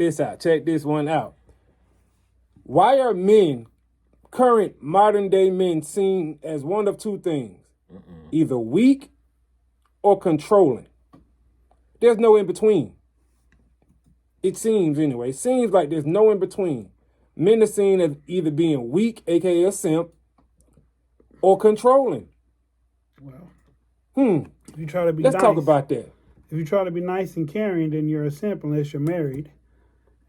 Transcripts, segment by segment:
this out. Check this one out. Why are men, current modern day men, seen as one of two things? Either weak or controlling. There's no in between. It seems anyway. It seems like there's no in between. Men are seen as either being weak, aka a simp, or controlling. Well, if you try to be Let's nice, talk about that. If you try to be nice and caring, then you're a simp unless you're married.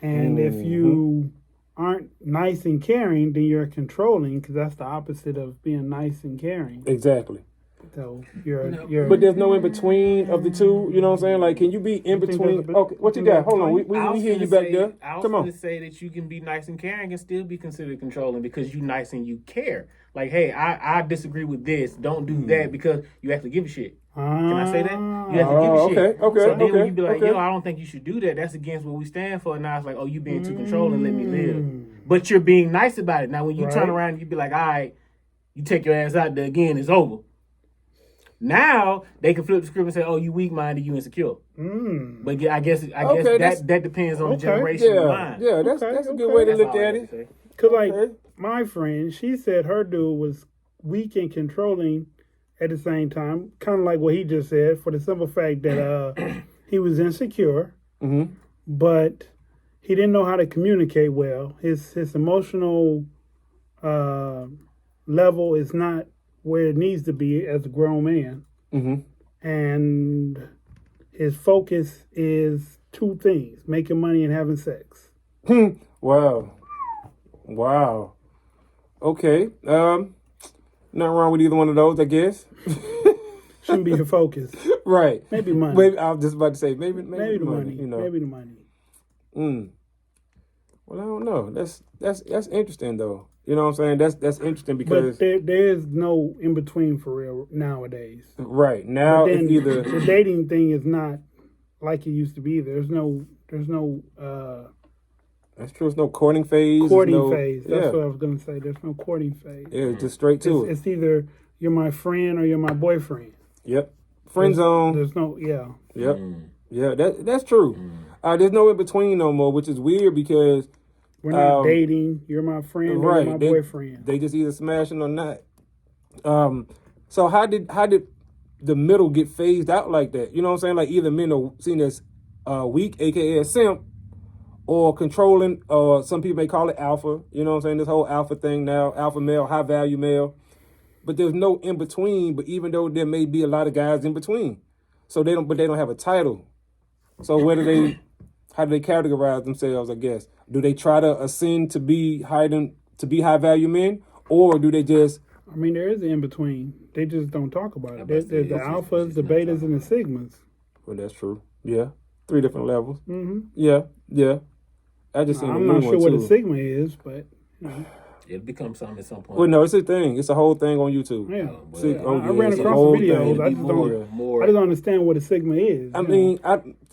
And if you aren't nice and caring, then you're controlling, because that's the opposite of being nice and caring. Exactly. So you're. But there's no in between of the two. You know what I'm saying? Like, can you be in between? Okay, what you got? Hold on, we hear you back there. Come on. I was going to say that you can be nice and caring and still be considered controlling because you nice and you care. Like, hey, I disagree with this. Don't do that because you actually give a shit. Can I say that? You have to give a shit. Okay. So then when you be like, yo, I don't think you should do that. That's against what we stand for. Now it's like, oh, you being too controlling. Let me live. But you're being nice about it. Now when you turn around and you be like, all right, you take your ass out there again. It's over. Now they can flip the script and say, "Oh, you weak-minded, you insecure." But I guess that depends on the generation of mind. Yeah, that's a good way to look at it. Because like my friend, she said her dude was weak and controlling at the same time, kind of like what he just said, for the simple fact that he was insecure, but he didn't know how to communicate well. His emotional level is not where it needs to be as a grown man. And his focus is two things: making money and having sex. Wow. Okay. Nothing wrong with either one of those, I guess. Shouldn't be your focus. Right. Maybe money. Maybe I was just about to say maybe the money. You know. Maybe the money. Well, I don't know. That's interesting though. You know what I'm saying? That's interesting because there is no in between for real nowadays. Right now, it's either the dating thing is not like it used to be. There's no. That's true. There's no courting phase. Phase. That's what I was gonna say. There's no courting phase. Yeah, it's just straight to it. It's either you're my friend or you're my boyfriend. Yep. Friend zone. There's no. Yeah. Yep. Yeah. That's true. There's no in between no more, which is weird because. We're not dating. You're my friend or you're my boyfriend. They just either smashing or not. So how did the middle get phased out like that? You know what I'm saying? Like either men are seen as weak, aka a simp, or controlling, or some people may call it alpha. You know what I'm saying? This whole alpha thing now, alpha male, high value male. But there's no in between. But even though there may be a lot of guys in between, so they don't have a title. So how do they categorize themselves? I guess. Do they try to ascend to be high value men, or do they just? I mean, there is an in between. They just don't talk about it. There's the alphas, the betas, and the sigmas. Well, that's true. Yeah, 3 different levels. Yeah. I just I'm not sure what a sigma is, but it'll become something at some point. Well, no, it's a thing. It's a whole thing on YouTube. Yeah, I ran across the videos. I just don't understand what a sigma is. I mean,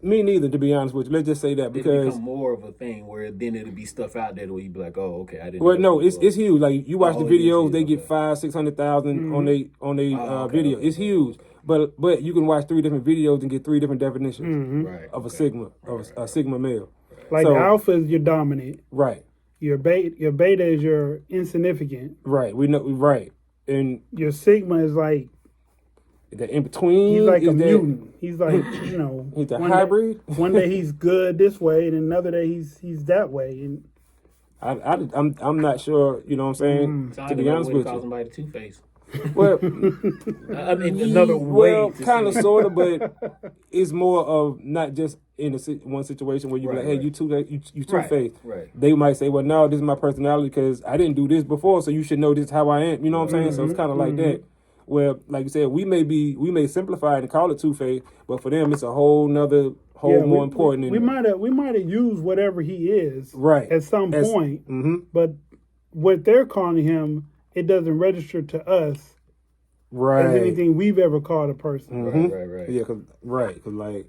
me neither, to be honest with you. Let's just say that because it'll become more of a thing where then it'll be stuff out there where you be like, oh, okay, I didn't. Well, no, it's huge. Like you watch the videos, they get 500,000-600,000 on they video. It's huge. But you can watch 3 different videos and get 3 different definitions of a sigma, of a sigma male. Like the alpha is your dominant. Right. Your beta is your insignificant. Right. We know. Right. And your sigma is like the in between. He's like a mutant. He's like he's a hybrid. One day he's good this way, and another day he's that way. And I'm not sure. You know what I'm saying? To be honest with you, call somebody Two-Face. Well, another way. Well, kind of, sort of, but it's more of not just in one situation where you be like, hey, you Two-Faced. Right. They might say, well, no, this is my personality because I didn't do this before, so you should know this is how I am. You know what I'm saying? So it's kind of like that. Where, like you said, we may simplify it and call it Two-Faced, but for them, it's a whole more important. We might have used whatever he is at some point, but what they're calling him, it doesn't register to us as anything we've ever called a person. Right. Yeah, cause like,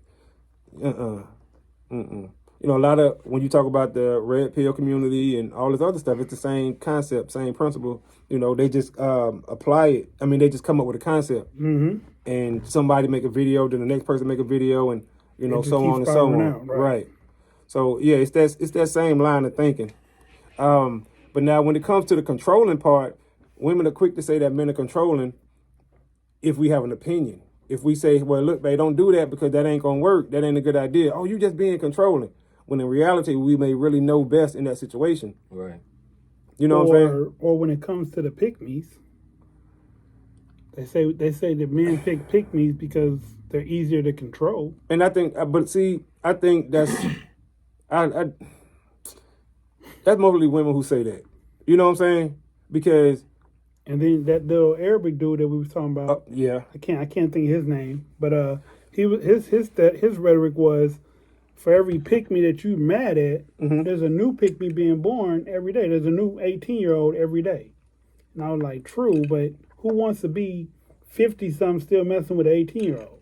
You know, a lot of when you talk about the red pill community and all this other stuff, it's the same concept, same principle. You know, they just apply it. I mean, they just come up with a concept, and somebody make a video, then the next person make a video, and so on and so on. Right. So yeah, it's that same line of thinking. But now when it comes to the controlling part, women are quick to say that men are controlling if we have an opinion. If we say, well, look, babe, don't do that because that ain't gonna work. That ain't a good idea. Oh, you just being controlling. When in reality, we may really know best in that situation. Right. You know what I'm saying? Or when it comes to the pick-me's, they say that men pick pick-me's because they're easier to control. And I think, but see, I think that's, I that's mostly women who say that. You know what I'm saying? Because, And then that little Arabic dude that we was talking about, yeah, I can't think of his name, but he was his rhetoric was, for every pick-me that you mad at, there's a new pick-me being born every day. There's a new 18-year-old every day. And I was like, true, but who wants to be 50-something still messing with an 18-year-old?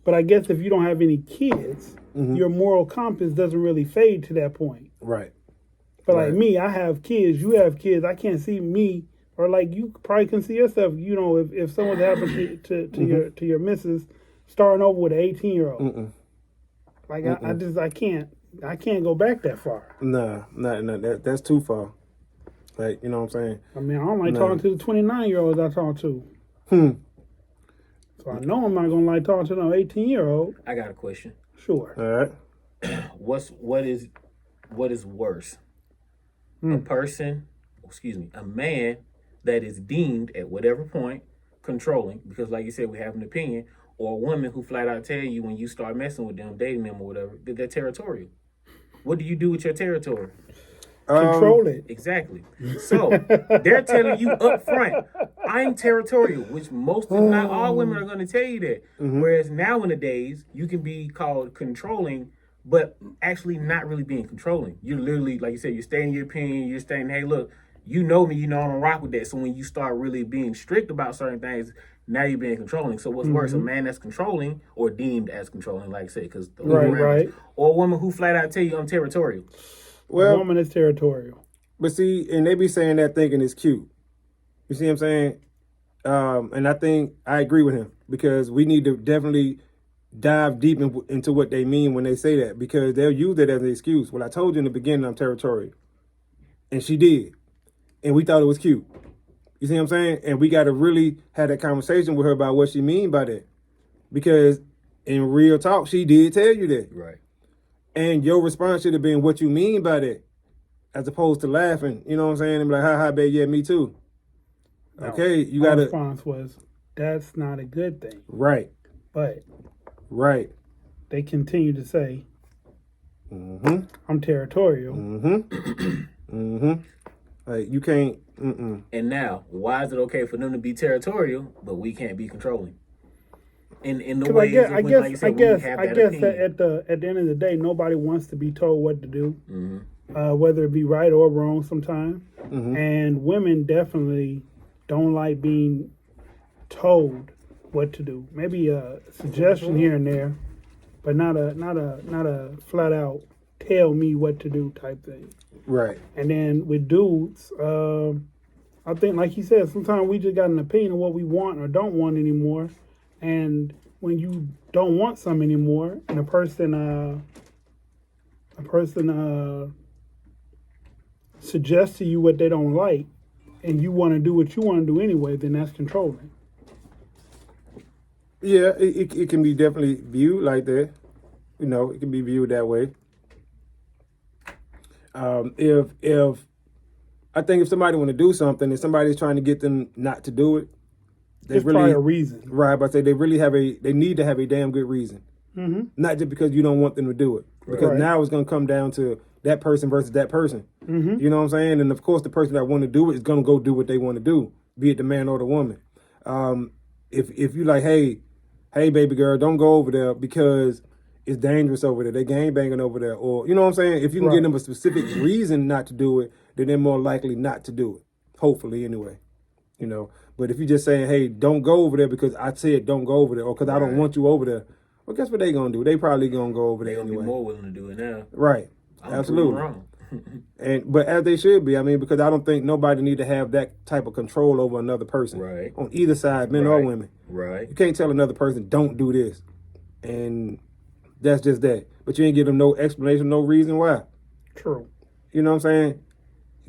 But I guess if you don't have any kids, your moral compass doesn't really fade to that point. right. But Right. like me, I have kids, you have kids. I can't see me, or like you probably can see yourself. You know, if someone happened to your missus starting over with an 18-year-old, like I can't go back that far. Nah, that's too far. Like, you know what I'm saying? I mean, I don't like No. talking to the 29-year-olds I talk to. So I know I'm not gonna like talking to no 18-year-old. I got a question. Sure. All right. What is worse? A man that is deemed at whatever point controlling, because like you said, we have an opinion, or a woman who flat out tell you when you start messing with them, dating them or whatever, that they're territorial. What do you do with your territory? Control it. Exactly. So they're telling you up front, I'm territorial, which most, if not all, women are going to tell you that. Whereas nowadays, you can be called controlling, but actually not really being controlling. You're literally, like you said, you're stating your opinion. You're stating, hey, look, you know me, you know I'm gonna rock with that. So when you start really being strict about certain things, now you're being controlling. So what's worse, a man that's controlling or deemed as controlling, like I said, because Right. or a woman who flat out tell you I'm territorial. A Well, woman is territorial. but see, and they be saying that thinking it's cute. You see what I'm saying? And I think I agree with him because we need to definitely dive deep into what they mean when they say that, because they'll use it as an excuse. Well, I told you in the beginning I'm territorial. And she did. And we thought it was cute. You see what I'm saying? And we got to really have that conversation with her about what she mean by that. Because in real talk, she did tell you that. Right. And your response should have been what you mean by that, as opposed to laughing. You know what I'm saying? And be like, ha, babe, yeah, me too. No, Okay, you my got to. response was, that's not a good thing. Right, But right. they continue to say, Mm-hmm, I'm territorial. mm-hmm, mm-hmm. Like, you can't, And now, why is it okay for them to be territorial, but we can't be controlling? In the 'Cause ways, I when, guess, like you said, I when guess, we have I that guess opinion. at the end of the day, nobody wants to be told what to do, Mm-hmm. whether it be right or wrong sometimes. Mm-hmm. And women definitely don't like being told what to do. Maybe a suggestion here and there, but not a flat out tell me what to do type thing. right. And then with dudes, I think, like he said, sometimes we just got an opinion of what we want or don't want anymore. And when you don't want something anymore, and a person suggests to you what they don't like, and you want to do what you want to do anyway, then that's controlling. Yeah, it can be definitely viewed like that. You know, it can be viewed that way. If I think if somebody want to do something and somebody's trying to get them not to do it, they There's really probably a reason. right. But I say they need to have a damn good reason, not just because you don't want them to do it. Because Right. now it's going to come down to that person versus that person. You know what I'm saying? And of course, the person that want to do it is going to go do what they want to do, be it the man or the woman. If you like, hey, baby girl, don't go over there because it's dangerous over there. They gangbanging over there. Or, you know what I'm saying? If you can Right. give them a specific reason not to do it, then they're more likely not to do it. Hopefully, anyway. You know, but if you're just saying, hey, don't go over there because I said don't go over there or because I don't Right. want you over there, well, guess what they going to do? They probably going to go over They're there gonna be anyway. more willing to do it now. Right. I'm Absolutely. proven wrong. But as they should be, I mean, because I don't think nobody need to have that type of control over another person. Right. On either side, men or Right. women. Right. You can't tell another person, don't do this. And That's just that. But you ain't give them no explanation, no reason why. True. You know what I'm saying?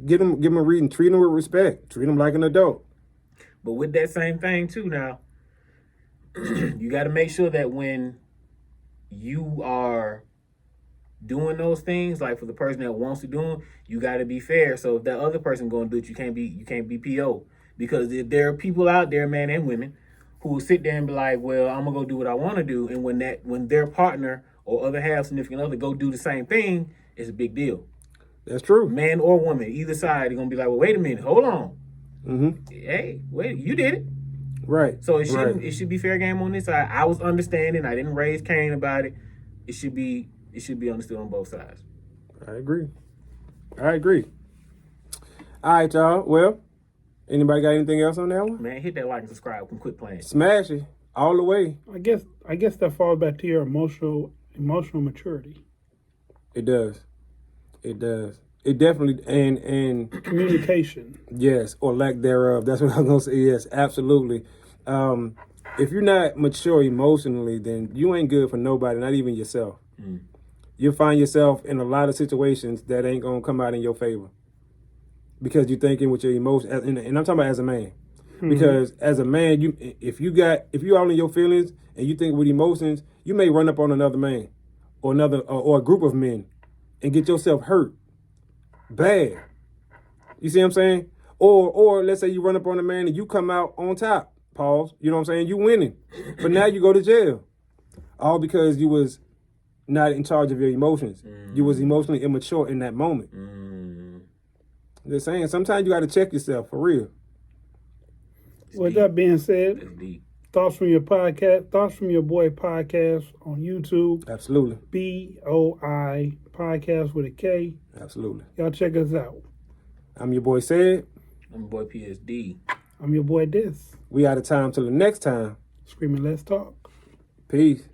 Give them a reason. Treat them with respect. Treat them like an adult. But with that same thing too, now you got to make sure that when you are doing those things, like for the person that wants to do them, you got to be fair. So if that other person going to do it, you can't be PO, because there are people out there, men and women, who will sit there and be like, well, I'm gonna go do what I want to do, and when their partner or other half, significant other, go do the same thing, it's a big deal. That's true. Man or woman, either side, they're gonna be like, well, wait a minute, hold on. Mm-hmm. Hey, wait, you did it. Right. So it right. should be fair game on this side. I was understanding. I didn't raise Cain about it. It should be understood on both sides. I agree. All right, y'all. Well, anybody got anything else on that one? Man, hit that like and subscribe and quit playing. Smash it all the way. I guess that falls back to your emotional maturity. It does. It definitely and Communication. yes, or lack thereof. That's what I was gonna say. Yes, absolutely. If you're not mature emotionally, then you ain't good for nobody, not even yourself. You'll find yourself in a lot of situations that ain't gonna come out in your favor because you're thinking with your emotions. And I'm talking about as a man, because as a man, if you all in your feelings and you think with emotions, you may run up on another man or or a group of men and get yourself hurt bad. You see what I'm saying? Or let's say you run up on a man and you come out on top. Pause. You know what I'm saying? You winning, but now you go to jail, all because you was not in charge of your emotions. You was emotionally immature in that moment. Just saying, sometimes you got to check yourself for real. With that being said, That's deep. Thoughts from your boy podcast on YouTube. Absolutely. BOI podcast with a K. Absolutely. Y'all check us out. I'm your boy Said. I'm your boy PSD. I'm your boy Dis. We out of time till the next time. Screaming, let's talk. Peace.